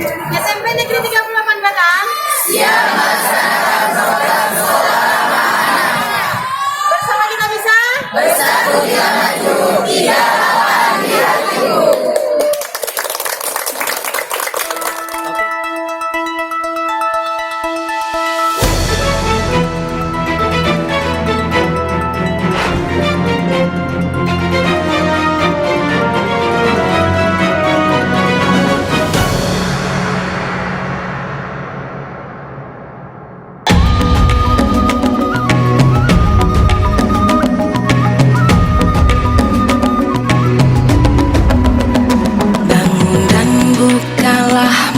SMP Negeri 38 Batam. Bersama kita bisa. Bersatu kita maju. Tidak lawan diragu.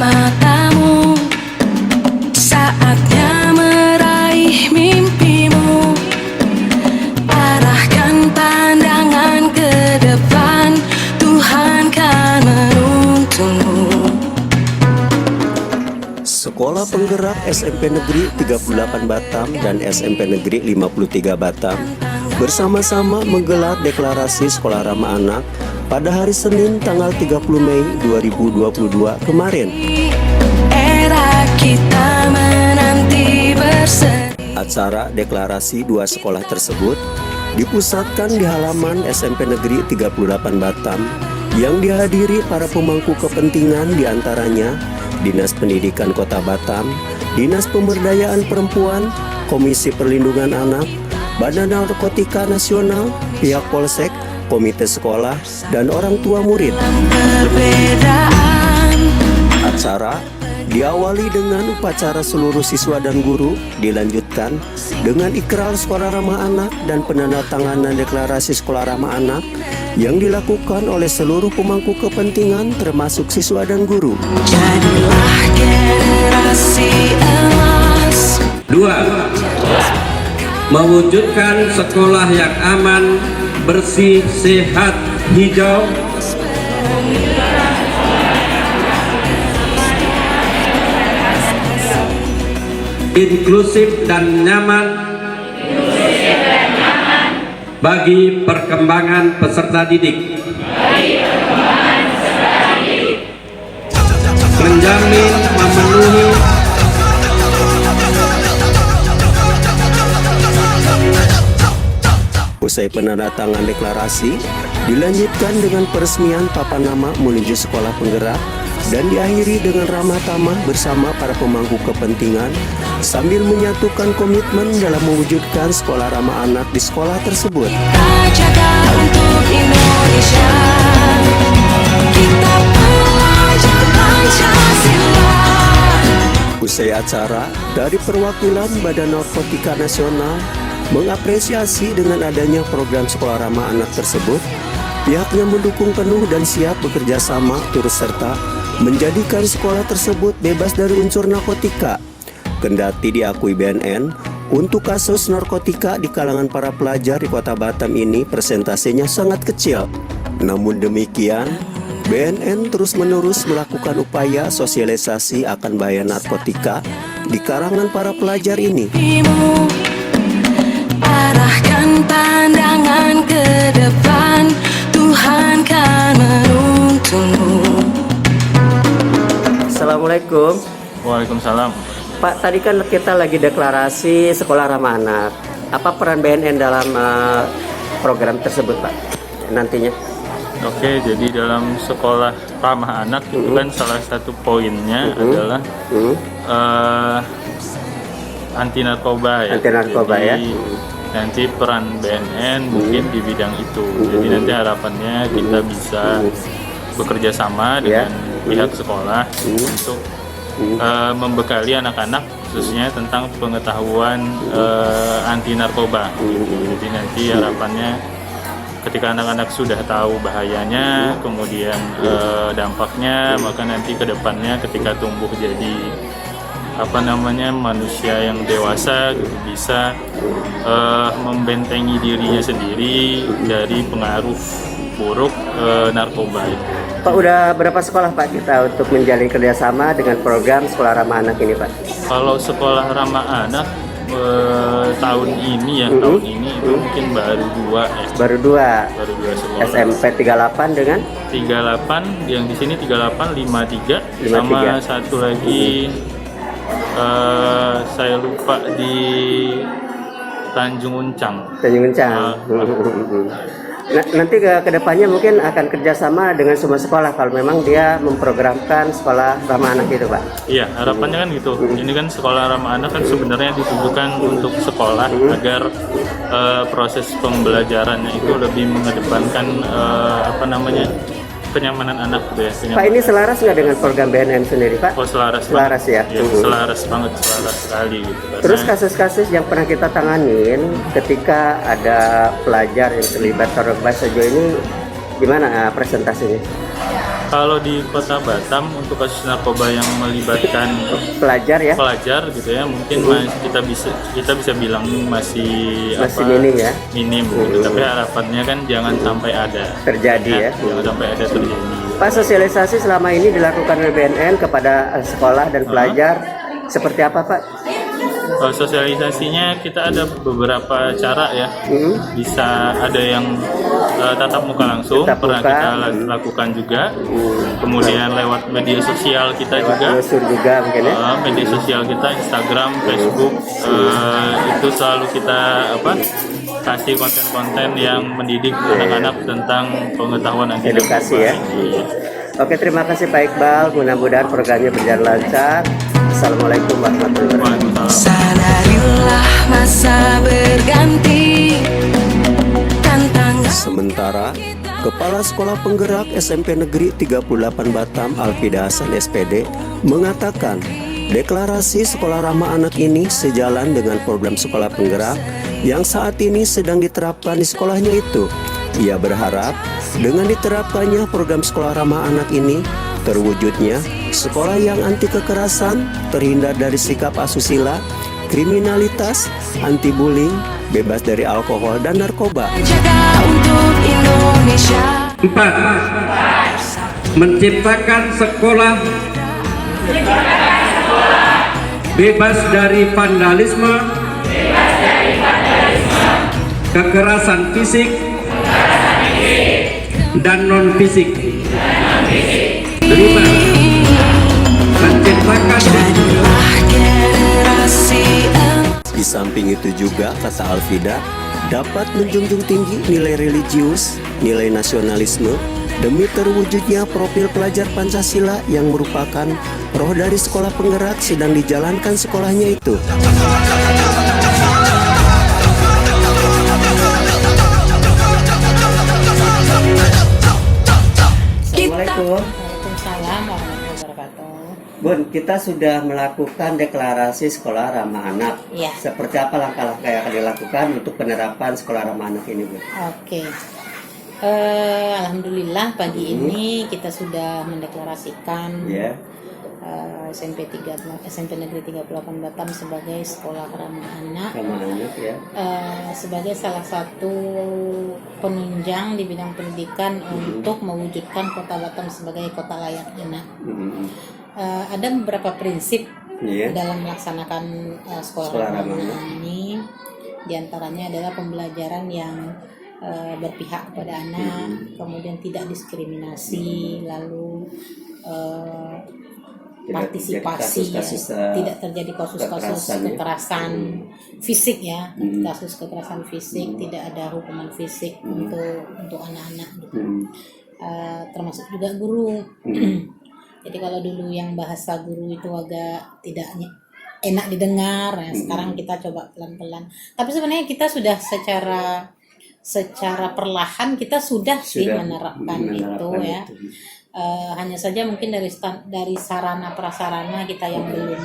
Matamu, saatnya meraih mimpimu. Arahkan pandangan ke depan, Tuhan kan menuntunmu. Sekolah Penggerak SMP Negeri 38 Batam dan SMP Negeri 53 Batam bersama-sama menggelar deklarasi sekolah ramah anak pada hari Senin tanggal 30 Mei 2022 kemarin. Era kita menanti berseri. Acara deklarasi dua sekolah tersebut dipusatkan di halaman SMP Negeri 38 Batam yang dihadiri para pemangku kepentingan, diantaranya Dinas Pendidikan Kota Batam, Dinas Pemberdayaan Perempuan, Komisi Perlindungan Anak, Badan Narkotika Nasional, pihak Polsek, komite sekolah, dan orang tua murid. Acara diawali dengan upacara seluruh siswa dan guru, dilanjutkan dengan ikrar sekolah ramah anak dan penandatanganan deklarasi sekolah ramah anak yang dilakukan oleh seluruh pemangku kepentingan termasuk siswa dan guru. Jadilah generasi emas. 2. Mewujudkan sekolah yang aman, bersih, sehat, hijau, inklusif dan nyaman bagi perkembangan peserta didik. Menjamin memenuhi Usai penandatangan deklarasi, dilanjutkan dengan peresmian papan nama menuju sekolah penggerak dan diakhiri dengan ramah tamah bersama para pemangku kepentingan sambil menyatukan komitmen dalam mewujudkan sekolah ramah anak di sekolah tersebut. Kita jaga untuk Indonesia. Kita pelajar Pancasila. Usai acara, dari perwakilan Badan Narkotika Nasional mengapresiasi dengan adanya program sekolah ramah anak tersebut. Pihaknya mendukung penuh dan siap bekerja sama turut serta menjadikan sekolah tersebut bebas dari unsur narkotika. Kendati diakui BNN, untuk kasus narkotika di kalangan para pelajar di Kota Batam ini persentasenya sangat kecil. Namun demikian, BNN terus-menerus melakukan upaya sosialisasi akan bahaya narkotika di kalangan para pelajar ini. Arahkan pandangan ke depan, Tuhan kan menuntunmu. Assalamualaikum. Waalaikumsalam. Pak, tadi kan kita lagi deklarasi sekolah ramah anak. Apa peran BNN dalam program tersebut, Pak, nantinya? Oke, jadi dalam sekolah ramah anak itu kan salah satu poinnya adalah anti narkoba ya. Anti narkoba ya. Nanti peran BNN mungkin di bidang itu. Jadi nanti harapannya kita bisa bekerja sama dengan pihak sekolah untuk membekali anak-anak khususnya tentang pengetahuan anti narkoba. Jadi nanti harapannya ketika anak-anak sudah tahu bahayanya, kemudian dampaknya, maka nanti ke depannya ketika tumbuh jadi manusia yang dewasa gitu, bisa membentengi dirinya sendiri dari pengaruh buruk narkoba itu. Pak, udah berapa sekolah Pak kita untuk menjalin kerjasama dengan program sekolah ramah anak ini, Pak? Kalau sekolah ramah anak tahun ini ya, tahun ini itu mungkin baru 2 ya. Baru 2. Baru 2 sekolah. SMP 38 dengan 38 yang di sini 38 53 53. sama satu lagi saya lupa di Tanjung Uncang. Tanjung Uncang. Nanti ke depannya mungkin akan kerjasama dengan semua sekolah kalau memang dia memprogramkan sekolah ramah anak itu, Pak. Iya, harapannya kan gitu. Ini kan sekolah ramah anak kan sebenarnya ditujukan untuk sekolah agar proses pembelajarannya itu lebih mengedepankan kenyamanan anak gitu ya. Pak, ini selaras nggak dengan program BNN sendiri, Pak? Oh, selaras Selaras banget. ya? Selaras banget, selaras sekali gitu. Terus kasus-kasus yang pernah kita tanganin ketika ada pelajar yang terlibat narkoba sejauh ini gimana presentasinya? Kalau di Kota Batam untuk kasus narkoba yang melibatkan Pelajar ya? pelajar gitu ya, mungkin kita bisa bilang masih minim ya? minim gitu. Tapi harapannya kan jangan sampai ada Terjadi ya? jangan sampai ada terjadi. Pak, sosialisasi selama ini dilakukan oleh BNN kepada sekolah dan pelajar seperti apa, Pak? Kalau sosialisasinya kita ada beberapa cara ya. Bisa ada yang tatap muka langsung, Tatap pernah muka. kita lakukan juga. Kemudian lewat media sosial kita juga. Telusur juga mungkin ya? Media sosial kita, Instagram, Facebook, itu selalu kita kasih konten-konten yang mendidik anak-anak tentang pengetahuan anti Edukasi ya? Iya. Oke, terima kasih Pak Iqbal. Mudah-mudahan programnya berjalan lancar. Assalamualaikum warahmatullahi wabarakatuh. Sadarilah masa berganti, tantangan. Sementara, Kepala Sekolah Penggerak SMP Negeri 38 Batam Alfida Hasan SPD mengatakan deklarasi sekolah ramah anak ini sejalan dengan program sekolah penggerak yang saat ini sedang diterapkan di sekolahnya itu. Ia berharap dengan diterapkannya program sekolah ramah anak ini, terwujudnya sekolah yang anti kekerasan, terhindar dari sikap asusila, kriminalitas, anti bullying, bebas dari alkohol dan narkoba. Jaga untuk Indonesia. 4. Menciptakan sekolah bebas dari vandalisme, kekerasan fisik dan non fisik. 5. Menciptakan Generasi Di samping itu juga, kata Alfida, dapat menjunjung tinggi nilai religius, nilai nasionalisme, demi terwujudnya profil pelajar Pancasila yang merupakan roh dari sekolah penggerak sedang dijalankan sekolahnya itu. Assalamualaikum. Waalaikumsalam warahmatullahi wabarakatuh. Bun, kita sudah melakukan deklarasi sekolah ramah anak. Iya. Seperti apa langkah-langkah yang akan dilakukan untuk penerapan sekolah ramah anak ini, Bun? Oke. Alhamdulillah pagi ini kita sudah mendeklarasikan Ya. SMP Negeri 38 Batam sebagai sekolah ramah anak. Ramah anak ya. Sebagai salah satu penunjang di bidang pendidikan untuk mewujudkan Kota Batam sebagai kota layak anak. Ada beberapa prinsip Iya. dalam melaksanakan sekolah ramah anak ini. Di antaranya adalah pembelajaran yang berpihak kepada anak, kemudian tidak diskriminasi, lalu partisipasi, tidak terjadi kasus-kasus kekerasan fisik ya, kasus kekerasan fisik, tidak ada hukuman fisik untuk anak-anak gitu. Termasuk juga guru. Jadi kalau dulu yang bahasa guru itu agak tidak enak didengar, ya sekarang kita coba pelan-pelan. Tapi sebenarnya kita sudah secara perlahan kita sudah sih menerapkan itu ya. Hanya saja mungkin dari sarana prasarana kita yang belum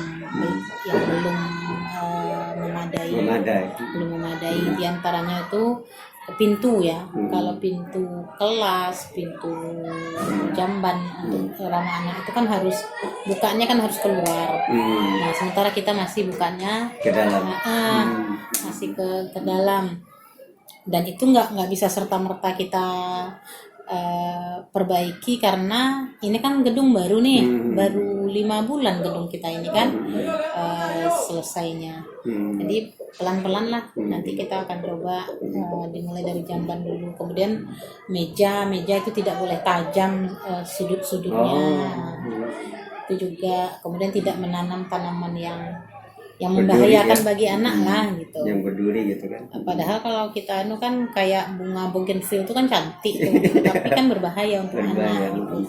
memadai. Di antaranya itu pintu ya. Kalau pintu kelas, pintu jamban untuk ramah anak itu kan bukanya harus keluar. Nah, sementara kita masih bukanya Ke dalam. Masih ke dalam. Dan itu nggak bisa serta-merta kita perbaiki karena ini kan gedung baru nih, baru bulan gedung kita ini kan selesainya. Jadi pelan-pelan lah nanti kita akan coba dimulai dari jamban dulu. Kemudian meja itu tidak boleh tajam sudut-sudutnya. Itu juga kemudian tidak menanam tanaman yang membahayakan bagi anak lah gitu. Yang berduri gitu kan. Padahal kalau kita kan kayak bunga bougainville itu kan cantik tuh, tapi kan berbahaya untuk anak gitu.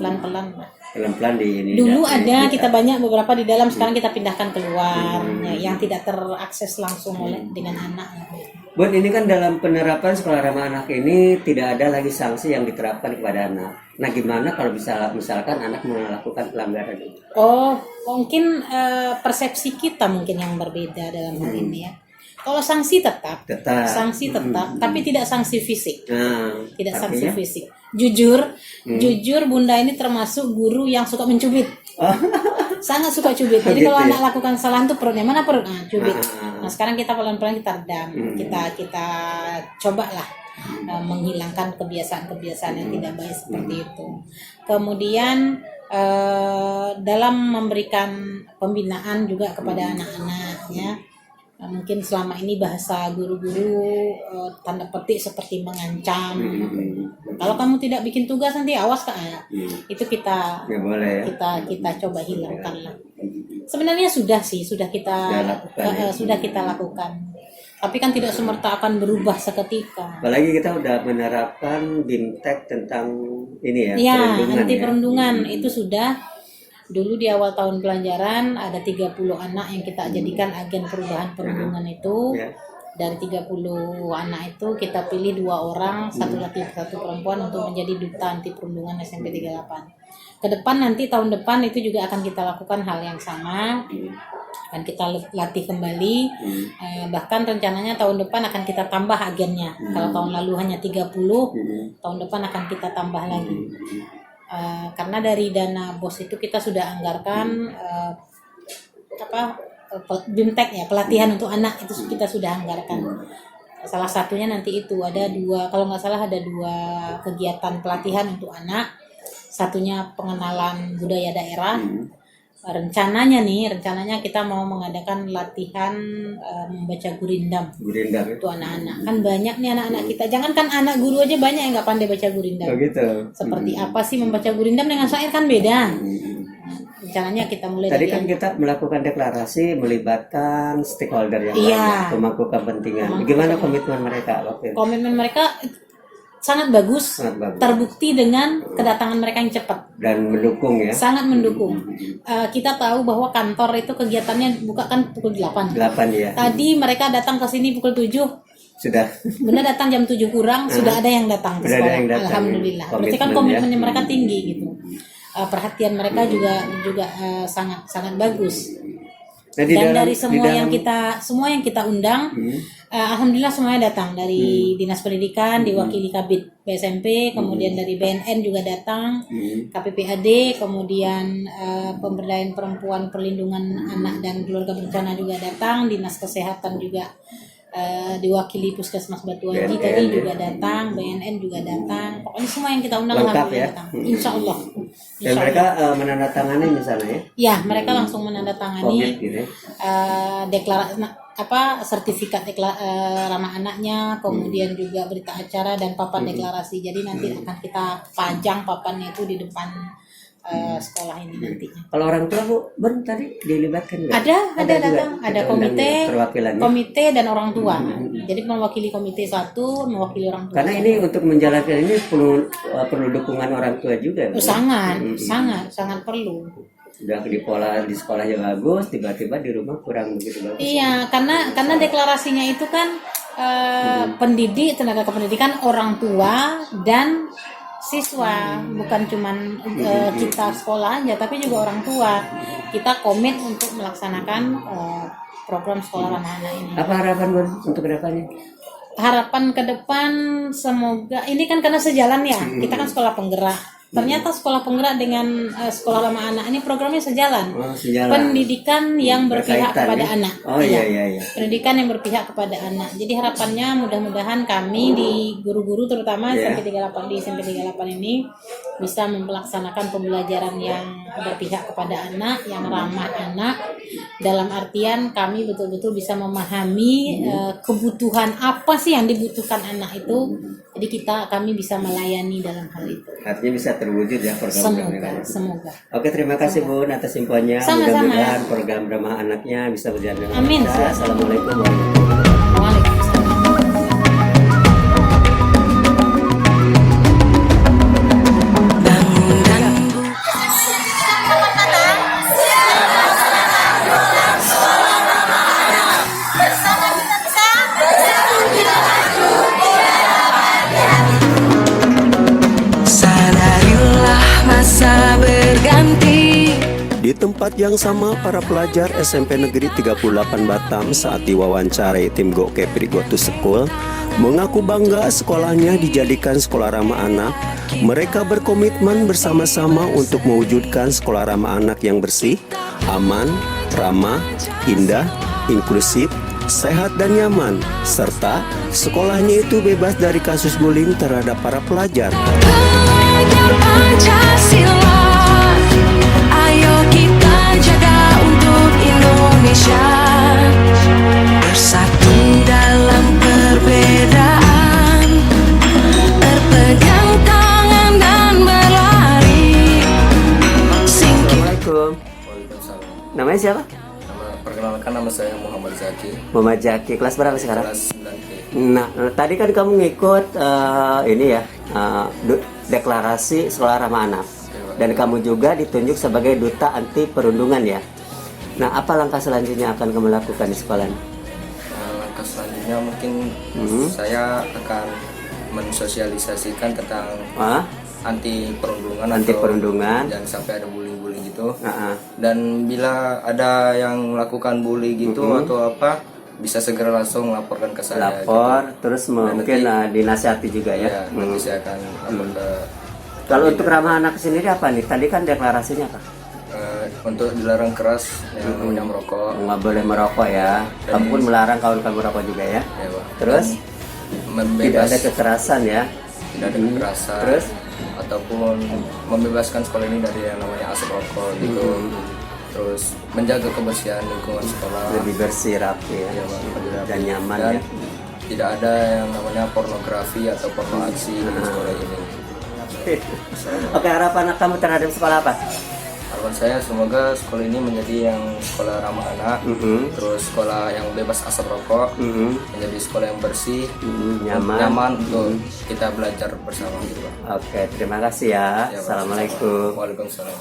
Pelan-pelan di ini. Dulu ada kita banyak beberapa di dalam, sekarang kita pindahkan keluar yang tidak terakses langsung oleh dengan anak. Buat ini kan dalam penerapan sekolah ramah anak ini tidak ada lagi sanksi yang diterapkan kepada anak. Nah, gimana kalau misalkan anak melakukan pelanggaran itu? Oh, mungkin persepsi kita mungkin yang berbeda dalam hal ini ya. Kalau sanksi tetap, tapi tidak sanksi fisik. Tidak sanksi fisik. Jujur Bunda ini termasuk guru yang suka mencubit. Sangat suka cubit. Jadi kalau anak lakukan kesalahan tuh perutnya mana perut? Cubit. Nah, sekarang kita pelan-pelan kita redam. Kita cobalah menghilangkan kebiasaan-kebiasaan yang tidak baik seperti itu. Kemudian dalam memberikan pembinaan juga kepada anak-anak ya. Mungkin selama ini bahasa guru-guru tanda petik seperti mengancam. Kalau kamu tidak bikin tugas nanti awas Kak. Itu kita coba hilangkan lah. Sebenarnya sudah kita lakukan. Tapi kan tidak semerta akan berubah seketika. Apalagi kita udah menerapkan BIMTEK tentang ini ya. Ya, anti perundungan itu sudah. Dulu di awal tahun pelajaran ada 30 anak yang kita jadikan agen perubahan perundungan itu. Dari 30 anak itu kita pilih 2 orang, 1 laki 1 perempuan untuk menjadi duta anti perundungan SMP 38. Ke depan nanti tahun depan itu juga akan kita lakukan hal yang sama. Akan kita latih kembali. Bahkan rencananya tahun depan akan kita tambah agennya. Kalau tahun lalu hanya 30, tahun depan akan kita tambah lagi. Karena dari dana BOS itu kita sudah anggarkan BIMTEK ya, pelatihan untuk anak itu kita sudah anggarkan. Salah satunya nanti itu ada 2, kalau nggak salah ada 2 kegiatan pelatihan untuk anak. Satunya pengenalan budaya daerah. Rencananya kita mau mengadakan latihan membaca gurindam untuk anak-anak. Kan banyak nih anak-anak kita, jangankan anak guru aja banyak yang nggak pandai baca gurindam. Seperti apa sih membaca gurindam dengan syair kan beda. Rencananya kita mulai tadi kan kita melakukan deklarasi melibatkan stakeholder yang banyak, pemangku kepentingan. Gimana komitmen mereka waktu itu? Komitmen mereka sangat bagus, terbukti dengan kedatangan mereka yang cepat dan mendukung ya. Sangat mendukung. Kita tahu bahwa kantor itu kegiatannya buka kan pukul 8 ya. Tadi mereka datang ke sini pukul 7. Sudah. Benar datang jam 7 kurang, sudah ada yang datang ke sekolah. Alhamdulillah. Berarti kan komitmennya mereka tinggi gitu. Perhatian mereka juga sangat bagus. Dan dari semua yang kita undang, alhamdulillah semuanya datang dari Dinas Pendidikan, diwakili Kabid PSMP, kemudian dari BNN juga datang, KPPAD, kemudian Pemberdayaan Perempuan, Perlindungan Anak dan Keluarga Berencana juga datang, Dinas Kesehatan juga diwakili Puskesmas Batu Haji tadi juga datang, BNN juga datang. Pokoknya semua yang kita undang lengkap ya. datang. Insya Allah. Dan mereka menandatangani misalnya ya? Ya, mereka langsung menandatangani sertifikat ramah anaknya, kemudian juga berita acara dan papan deklarasi. Jadi nanti akan kita pajang papannya itu di depan sekolah ini nantinya. Kalau orang tua Bu, tadi dilibatkan nggak? Ada datang, ada komite dan orang tua. Jadi mewakili komite satu, mewakili orang tua. Karena ini untuk menjalankan ini perlu dukungan orang tua juga. Sangat perlu. Udah di sekolahnya bagus, tiba-tiba di rumah kurang begitu bagus. Iya, karena deklarasinya itu kan pendidik, tenaga kependidikan, orang tua dan siswa, bukan cuman kita sekolah aja, tapi juga orang tua. Kita komit untuk melaksanakan program sekolah ramah anak ini. Apa harapan Bu untuk kedepannya? Harapan ke depan semoga ini kan karena sejalan ya. Kita kan sekolah penggerak. Ternyata sekolah penggerak dengan sekolah ramah anak ini programnya sejalan. Oh, sejalan. Pendidikan yang berpihak Berkaitan, kepada ya? anak. Oh iya. Pendidikan yang berpihak kepada anak. Jadi harapannya mudah-mudahan kami di guru-guru terutama Iya. SMP 38 di SMP 38 ini bisa melaksanakan pembelajaran yang berpihak kepada anak, yang ramah anak. Dalam artian kami betul-betul bisa memahami kebutuhan apa sih yang dibutuhkan anak itu. Jadi kami bisa melayani dalam hal itu. Artinya bisa terwujud ya program-programnya. Semoga. Oke, terima kasih Bu atas infonya. Sama-sama. Mudah-mudahan program ramah anaknya bisa berjalan dengan Amin. lancar. Assalamualaikum warahmatullahi wabarakatuh. Waalaikumsalam. Sadarilah masa berganti. Di tempat yang sama, para pelajar SMP Negeri 38 Batam saat diwawancarai tim Go Kepri Go to School mengaku bangga sekolahnya dijadikan sekolah ramah anak. Mereka berkomitmen bersama-sama untuk mewujudkan sekolah ramah anak yang bersih, aman, ramah, indah, inklusif, sehat dan nyaman, serta sekolahnya itu bebas dari kasus bullying terhadap para pelajar. Pelajar Pancasila, ayo kita jaga untuk Indonesia, bersatu dalam perbedaan, berpegang tangan dan berlari. Assalamualaikum. Waalaikumsalam. Namanya siapa? Perkenalkan, nama saya Muhammad Zaki, Muhammad Jaki. Kelas berapa sekarang? kelas 9B. Nah, tadi kan kamu ngikut ini ya, deklarasi sekolah ramah anak. Dan kamu juga ditunjuk sebagai duta anti perundungan ya. Nah, apa langkah selanjutnya akan kamu lakukan di sekolah ini? Langkah selanjutnya mungkin saya akan mensosialisasikan tentang anti perundungan, Anti atau perundungan. jangan sampai ada bullying gitu. Heeh. Dan bila ada yang melakukan bully gitu atau apa, bisa segera langsung laporkan ke saya. Lapor, gitu. terus mungkin dinasihati juga ya. Ya, nanti saya akan lapor ke. Kalau untuk ramah anak sendiri apa nih? Tadi kan deklarasinya apa? Untuk dilarang keras yang namanya merokok. Nggak boleh merokok ya. Kamu pun melarang kawan kamu merokok juga ya. Ya, Pak. Terus tidak ada Membebas, kekerasan ya. tidak ada kekerasan. Terus ataupun membebaskan sekolah ini dari yang namanya asap rokok gitu. Terus menjaga kebersihan lingkungan sekolah. lebih bersih, rapi ya. Ya, Pak. Dan nyaman Dan ya. tidak ada yang namanya pornografi atau porno aksi di sekolah ini. Oke, harapan kamu terhadap sekolah apa? Harapan saya semoga sekolah ini menjadi yang sekolah ramah anak, terus sekolah yang bebas asap rokok, menjadi sekolah yang bersih, nyaman untuk kita belajar bersama gitu, Pak. Oke, terima kasih ya. Ya, Pak. Assalamualaikum. Waalaikumsalam.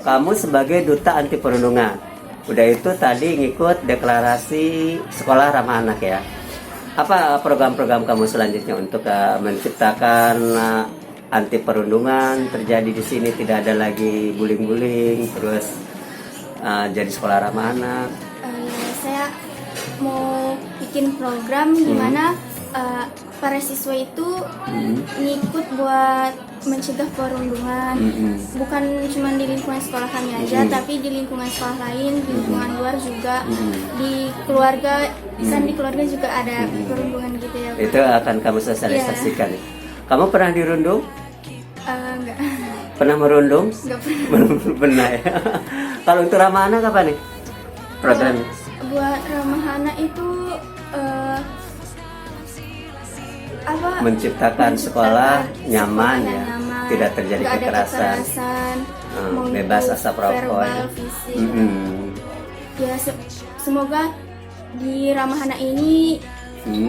Kamu sebagai duta anti perundungan, udah itu tadi ngikut deklarasi sekolah ramah anak ya. Apa program-program kamu selanjutnya untuk menciptakan anti perundungan terjadi di sini, tidak ada lagi bullying-bullying, terus jadi sekolah ramah anak? Saya mau bikin program di mana para siswa itu ngikut buat mencegah perundungan, bukan cuma di lingkungan sekolah kami aja, tapi di lingkungan sekolah lain, di lingkungan luar juga, di keluarga, kan di keluarga juga ada perundungan gitu ya, Pak. Itu akan kamu sosialisasikan. Kamu pernah dirundung? Enggak, Pernah merundung? enggak pernah. Belum pernah ya. Kalau untuk ramah anak apa nih program? Buat ramah anak itu Menciptakan sekolah nyaman ya, nyaman, tidak terjadi nggak ada kekerasan, mau bebas itu asap rokok verbal, ya. fisik. Ya semoga di ramah anak ini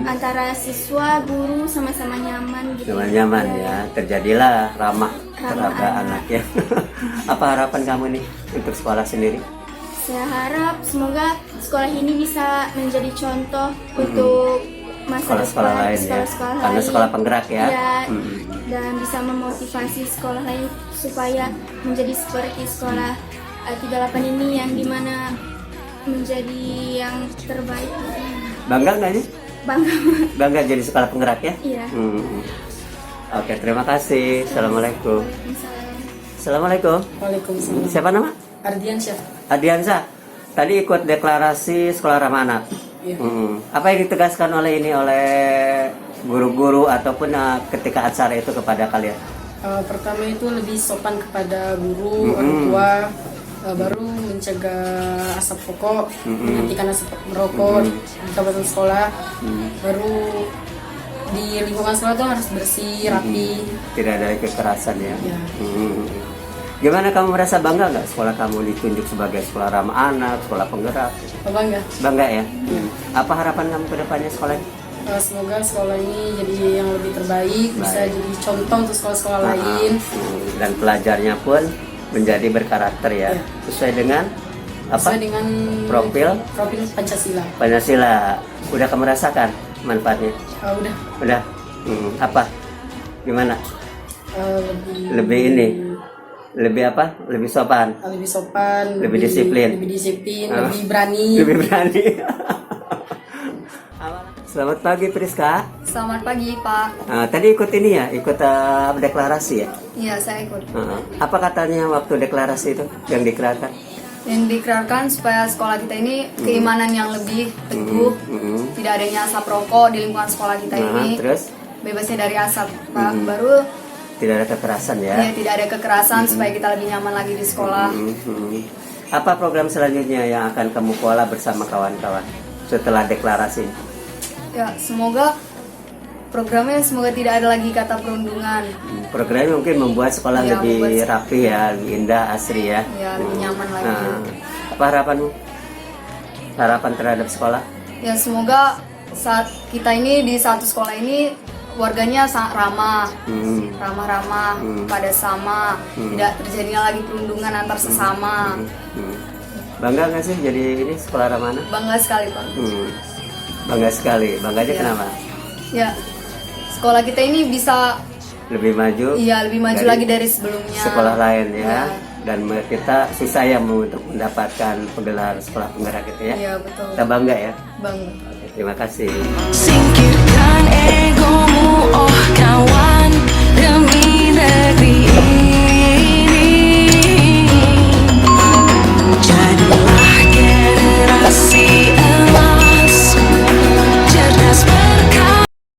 antara siswa guru sama-sama nyaman gitu. Nyaman ya, terjadilah ramah terhadap anak ya. Apa harapan kamu nih untuk sekolah sendiri? Saya harap semoga sekolah ini bisa menjadi contoh untuk masa Sekolah-sekolah depan lain ya, sekolah-sekolah karena lain. sekolah penggerak ya. Dan bisa memotivasi sekolah lain supaya menjadi seperti sekolah 38 ini yang dimana menjadi yang terbaik. Bangga nggak sih? Bangga. Bangga jadi sekolah penggerak ya? Iya. Oke, terima kasih. Assalamualaikum. Assalamualaikum. Waalaikumsalam. Siapa nama? Ardiansyah. Adiansa. Tadi ikut deklarasi sekolah ramah anak. Iya. Apa yang ditegaskan oleh guru-guru ataupun ketika acara itu kepada kalian? Pertama itu lebih sopan kepada guru, orang tua, baru mencegah asap rokok, menghentikan asap merokok di kawasan sekolah, baru di lingkungan sekolah itu harus bersih, rapi. Tidak ada kekerasan ya. Ya. Gimana kamu merasa bangga nggak sekolah kamu ditunjuk sebagai sekolah ramah anak, sekolah penggerak? Bangga. Bangga ya. Apa harapan kamu ke depannya sekolah ini? Semoga sekolah ini jadi yang lebih terbaik, bisa jadi contoh untuk sekolah-sekolah lain. Dan pelajarnya pun menjadi berkarakter ya, sesuai dengan apa? Sesuai dengan profil Pancasila. Pancasila. Udah kamu rasakan manfaatnya? Udah. Udah. Apa? Gimana? Lebih ini. Lebih apa? Lebih sopan. Lebih sopan. Lebih disiplin. Lebih disiplin. Lebih berani. Lebih berani. Selamat pagi Priska. Selamat pagi Pak. Tadi ikut ini ya, ikut deklarasi ya? Iya saya ikut. Apa katanya waktu deklarasi itu yang dikerakan? Yang dikerakan supaya sekolah kita ini keimanan yang lebih teguh, tidak adanya asap rokok di lingkungan sekolah kita ini. Terus? Bebasnya dari asap Pak. Baru tidak ada kekerasan ya? Iya, tidak ada kekerasan supaya kita lebih nyaman lagi di sekolah. Apa program selanjutnya yang akan kamu kelola bersama kawan-kawan setelah deklarasi? Ya, semoga programnya tidak ada lagi kata perundungan. Programnya mungkin membuat sekolah Ya, lebih rapi ya, lebih indah, asri ya. Ya, lebih nyaman lagi. Apa harapanmu? Harapan terhadap sekolah? Ya, semoga saat kita ini di satu sekolah ini warganya sangat ramah, ramah-ramah pada sama, tidak terjadinya lagi perundungan antar sesama. Bangga nggak sih jadi ini sekolah ramah anak? Bangga sekali Pak. Bangga sekali. Bangganya kenapa? Ya, sekolah kita ini bisa lebih maju. Iya, lebih maju lagi dari sebelumnya. Sekolah lain ya. Dan kita susah ya untuk mendapatkan gelar sekolah penggerak gitu ya. Iya, betul. Kita bangga ya. Bangga. Oke, terima kasih. Singkirkan egomu, oh kawan, demi negeri ini.